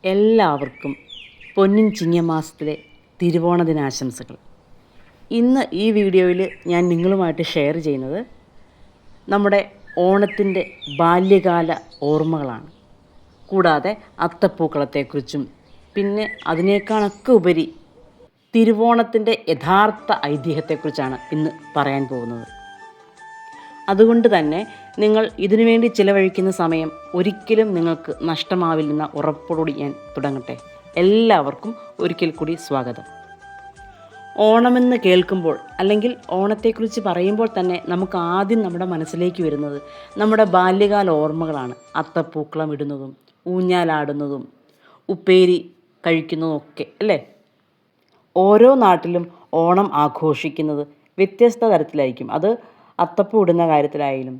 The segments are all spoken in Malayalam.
എല്ലാവർക്കും പൊന്നിൻ ചിങ്ങമാസത്തിലെ തിരുവോണ ദിനാശംസകൾ. ഇന്ന് ഈ വീഡിയോയിൽ ഞാൻ നിങ്ങളുമായിട്ട് ഷെയർ ചെയ്യുന്നത് നമ്മുടെ ഓണത്തിൻ്റെ ബാല്യകാല ഓർമ്മകളാണ്. കൂടാതെ അത്തപ്പൂക്കളത്തെക്കുറിച്ചും പിന്നെ അതിനേക്കാളൊക്കെ ഉപരി തിരുവോണത്തിൻ്റെ യഥാർത്ഥ ഐതിഹ്യത്തെക്കുറിച്ചാണ് ഇന്ന് പറയാൻ പോകുന്നത്. അതുകൊണ്ട് തന്നെ നിങ്ങൾ ഇതിനുവേണ്ടി ചിലവഴിക്കുന്ന സമയം ഒരിക്കലും നിങ്ങൾക്ക് നഷ്ടമാവില്ലെന്ന ഉറപ്പോടുകൂടി ഞാൻ തുടങ്ങട്ടെ. എല്ലാവർക്കും ഒരിക്കൽ കൂടി സ്വാഗതം. ഓണമെന്ന് കേൾക്കുമ്പോൾ അല്ലെങ്കിൽ ഓണത്തെക്കുറിച്ച് പറയുമ്പോൾ തന്നെ നമുക്ക് ആദ്യം നമ്മുടെ മനസ്സിലേക്ക് വരുന്നത് നമ്മുടെ ബാല്യകാല ഓർമ്മകളാണ്. അത്തപ്പൂക്കളം ഇടുന്നതും ഊഞ്ഞാലാടുന്നതും ഉപ്പേരി കഴിക്കുന്നതും ഒക്കെ അല്ലേ. ഓരോ നാട്ടിലും ഓണം ആഘോഷിക്കുന്നത് വ്യത്യസ്ത തരത്തിലായിരിക്കും. അത് അത്തപ്പൂ ഇടുന്ന കാര്യത്തിലായാലും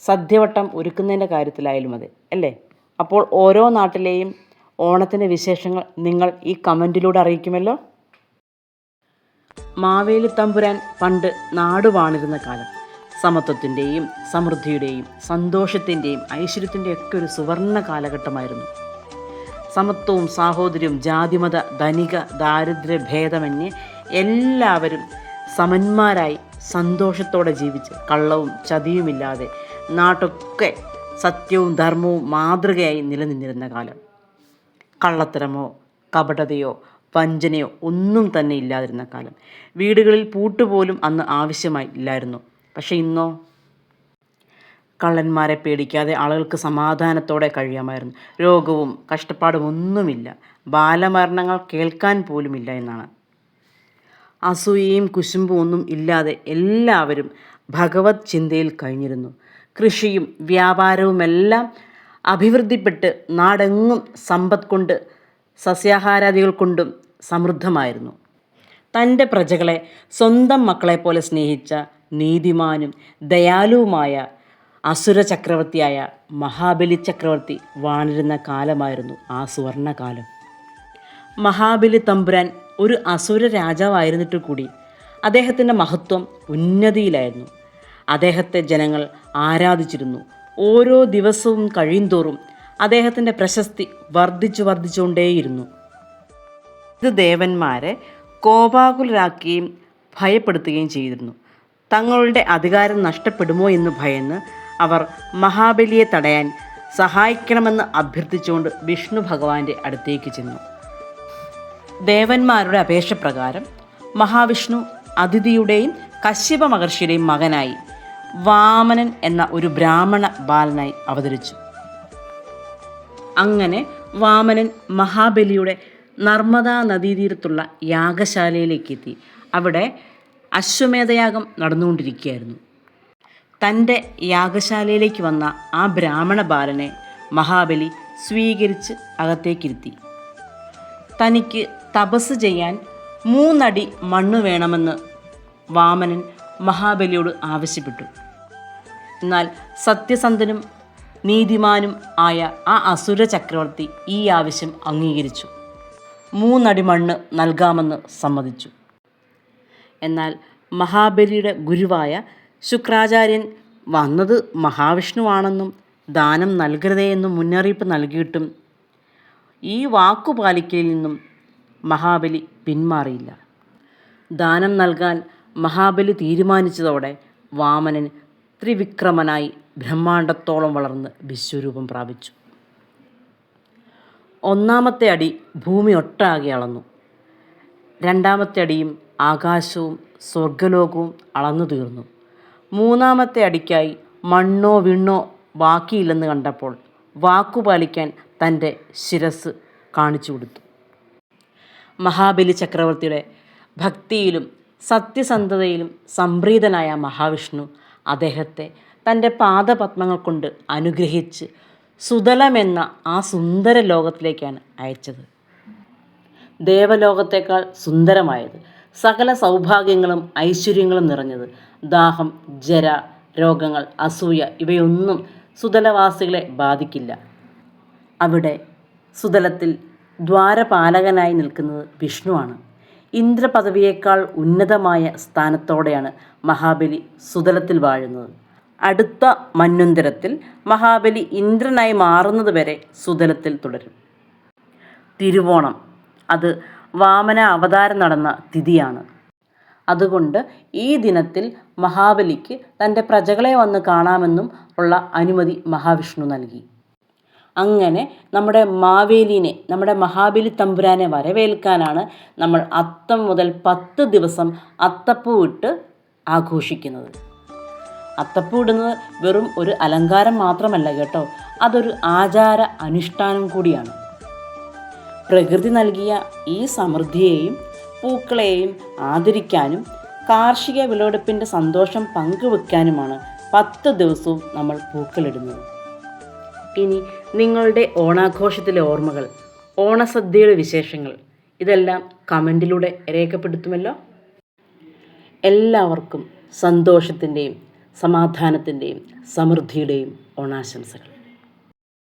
സദ്യവട്ടം ഒരുക്കുന്നതിൻ്റെ കാര്യത്തിലായാലും അതെ അല്ലേ. അപ്പോൾ ഓരോ നാട്ടിലെയും ഓണത്തിൻ്റെ വിശേഷങ്ങൾ നിങ്ങൾ ഈ കമൻറ്റിലൂടെ അറിയിക്കുമല്ലോ. മാവേലി തമ്പുരാൻ പണ്ട് നാടുവാണിരുന്ന കാലം സമത്വത്തിൻ്റെയും സമൃദ്ധിയുടെയും സന്തോഷത്തിൻ്റെയും ഐശ്വര്യത്തിൻ്റെയും ഒക്കെ ഒരു സുവർണ്ണ കാലഘട്ടമായിരുന്നു. സമത്വവും സാഹോദര്യവും ജാതിമത ധനിക ദാരിദ്ര്യ ഭേദമന്യേ എല്ലാവരും സമന്മാരായി സന്തോഷത്തോടെ ജീവിച്ച് കള്ളവും ചതിയുമില്ലാതെ നാട്ടൊക്കെ സത്യവും ധർമ്മവും മാതൃകയായി നിലനിന്നിരുന്ന കാലം. കള്ളത്തരമോ കപടതയോ വഞ്ചനയോ ഒന്നും തന്നെ ഇല്ലാതിരുന്ന കാലം. വീടുകളിൽ പൂട്ടുപോലും അന്ന് ആവശ്യമായി ഇല്ലായിരുന്നു. പക്ഷെ ഇന്നോ കള്ളന്മാരെ പേടിക്കാതെ ആളുകൾക്ക് സമാധാനത്തോടെ കഴിയാമായിരുന്നു. രോഗവും കഷ്ടപ്പാടും ഒന്നുമില്ല. ബാലമരണങ്ങൾ കേൾക്കാൻ പോലുമില്ല എന്നാണ്. അസൂയയും കുശുമ്പും ഒന്നും ഇല്ലാതെ എല്ലാവരും ഭഗവത് ചിന്തയിൽ കഴിഞ്ഞിരുന്നു. കൃഷിയും വ്യാപാരവുമെല്ലാം അഭിവൃദ്ധിപ്പെട്ട് നാടെങ്ങും സമ്പത്ത് കൊണ്ട് സസ്യാഹാരാദികൾ കൊണ്ടും സമൃദ്ധമായിരുന്നു. തൻ്റെ പ്രജകളെ സ്വന്തം മക്കളെപ്പോലെ സ്നേഹിച്ച നീതിമാനും ദയാലുവുമായ അസുര ചക്രവർത്തിയായ മഹാബലി ചക്രവർത്തി വാണിരുന്ന കാലമായിരുന്നു ആ സുവർണകാലം. മഹാബലി തമ്പുരാൻ ഒരു അസുര രാജാവായിരുന്നിട്ട് കൂടി അദ്ദേഹത്തിൻ്റെ മഹത്വം ഉന്നതിയിലായിരുന്നു. അദ്ദേഹത്തെ ജനങ്ങൾ ആരാധിച്ചിരുന്നു. ഓരോ ദിവസവും കഴിയുന്തോറും അദ്ദേഹത്തിൻ്റെ പ്രശസ്തി വർദ്ധിച്ചുകൊണ്ടേയിരുന്നു. ഇത് ദേവന്മാരെ കോപാകുലരാക്കുകയും ഭയപ്പെടുത്തുകയും ചെയ്തിരുന്നു. തങ്ങളുടെ അധികാരം നഷ്ടപ്പെടുമോ എന്ന് ഭയന്ന് അവർ മഹാബലിയെ തടയാൻ സഹായിക്കണമെന്ന് അഭ്യർത്ഥിച്ചുകൊണ്ട് വിഷ്ണു ഭഗവാന്റെ അടുത്തേക്ക് ചെന്നു. ദേവന്മാരുടെ അപേക്ഷപ്രകാരം മഹാവിഷ്ണു അതിഥിയുടെയും കശ്യപ മഹർഷിയുടെയും മകനായി വാമനൻ എന്ന ഒരു ബ്രാഹ്മണ ബാലനായി അവതരിച്ചു. അങ്ങനെ വാമനൻ മഹാബലിയുടെ നർമ്മദാ നദീതീരത്തുള്ള യാഗശാലയിലേക്ക് എത്തി. അവിടെ അശ്വമേധയാഗം നടന്നുകൊണ്ടിരിക്കുകയായിരുന്നു. തൻ്റെ യാഗശാലയിലേക്ക് വന്ന ആ ബ്രാഹ്മണ ബാലനെ മഹാബലി സ്വീകരിച്ച് അകത്തേക്കിരുത്തി. തനിക്ക് തപസ് ചെയ്യാൻ 3 അടി മണ്ണ് വേണമെന്ന് വാമനൻ മഹാബലിയോട് ആവശ്യപ്പെട്ടു. എന്നാൽ സത്യസന്ധനും നീതിമാനും ആയ ആ അസുര ചക്രവർത്തി ഈ ആവശ്യം അംഗീകരിച്ചു. 3 അടി മണ്ണ് നൽകാമെന്ന് സമ്മതിച്ചു. എന്നാൽ മഹാബലിയുടെ ഗുരുവായ ശുക്രാചാര്യൻ വന്നത് മഹാവിഷ്ണുവാണെന്നും ദാനം നൽകരുതേ എന്നും മുന്നറിയിപ്പ് നൽകിയിട്ടും ഈ വാക്കുപാലിക്കലിൽ നിന്നും മഹാബലി പിന്മാറിയില്ല. ദാനം നൽകാൻ മഹാബലി തീരുമാനിച്ചതോടെ വാമനൻ ത്രിവിക്രമനായി ബ്രഹ്മാണ്ടത്തോളം വളർന്ന് വിശ്വരൂപം പ്രാപിച്ചു. 1-ാമത്തെ അടി ഭൂമി ഒട്ടാകെ അളന്നു. 2-ാമത്തെ അടിയും ആകാശവും സ്വർഗലോകവും അളന്നു തീർന്നു. 3-ാമത്തെ അടിക്കായി മണ്ണോ വിണ്ണോ ബാക്കിയില്ലെന്ന് കണ്ടപ്പോൾ വാക്കുപാലിക്കാൻ തൻ്റെ ശിരസ് കാണിച്ചു കൊടുത്തു. മഹാബലി ചക്രവർത്തിയുടെ ഭക്തിയിലും സത്യസന്ധതയിലും സംപ്രീതനായ മഹാവിഷ്ണു അദ്ദേഹത്തെ തൻ്റെ പാദപത്മങ്ങൾ കൊണ്ട് അനുഗ്രഹിച്ച് സുതലമെന്ന ആ സുന്ദര ലോകത്തിലേക്കാണ് അയച്ചത്. ദേവലോകത്തേക്കാൾ സുന്ദരമായത്, സകല സൗഭാഗ്യങ്ങളും ഐശ്വര്യങ്ങളും നിറഞ്ഞത്. ദാഹം, ജര, രോഗങ്ങൾ, അസൂയ ഇവയൊന്നും സുതലവാസികളെ ബാധിക്കില്ല. അവിടെ സുതലത്തിൽ ദ്വാരപാലകനായി നിൽക്കുന്നത് വിഷ്ണുവാണ്. ഇന്ദ്രപദവിയേക്കാൾ ഉന്നതമായ സ്ഥാനത്തോടെയാണ് മഹാബലി സുതലത്തിൽ വാഴുന്നത്. അടുത്ത മന്വന്തരത്തിൽ മഹാബലി ഇന്ദ്രനായി മാറുന്നതുവരെ സുതലത്തിൽ തുടരും. തിരുവോണം, അത് വാമന അവതാരം നടന്ന തിഥിയാണ്. അതുകൊണ്ട് ഈ ദിനത്തിൽ മഹാബലിക്ക് തൻ്റെ പ്രജകളെ വന്ന് കാണാമെന്നും ഉള്ള അനുമതി മഹാവിഷ്ണു നൽകി. അങ്ങനെ നമ്മുടെ മാവേലിനെ, നമ്മുടെ മഹാബലി തമ്പുരാനെ വരവേൽക്കാനാണ് നമ്മൾ അത്തം മുതൽ 10 ദിവസം അത്തപ്പൂ ഇട്ട് ആഘോഷിക്കുന്നത്. അത്തപ്പൂ ഇടുന്നത് വെറും ഒരു അലങ്കാരം മാത്രമല്ല കേട്ടോ, അതൊരു ആചാര അനുഷ്ഠാനം കൂടിയാണ്. പ്രകൃതി നൽകിയ ഈ സമൃദ്ധിയെയും പൂക്കളെയും ആദരിക്കാനും കാർഷിക വിളവെടുപ്പിൻ്റെ സന്തോഷം പങ്കുവെക്കാനുമാണ് 10 ദിവസവും നമ്മൾ പൂക്കളിടുന്നത്. ഇനി നിങ്ങളുടെ ഓണാഘോഷത്തിലെ ഓർമ്മകൾ, ഓണസദ്യയുടെ വിശേഷങ്ങൾ ഇതെല്ലാം കമൻറ്റിലൂടെ രേഖപ്പെടുത്തുമല്ലോ. എല്ലാവർക്കും സന്തോഷത്തിൻ്റെയും സമാധാനത്തിൻ്റെയും സമൃദ്ധിയുടെയും ഓണാശംസകൾ.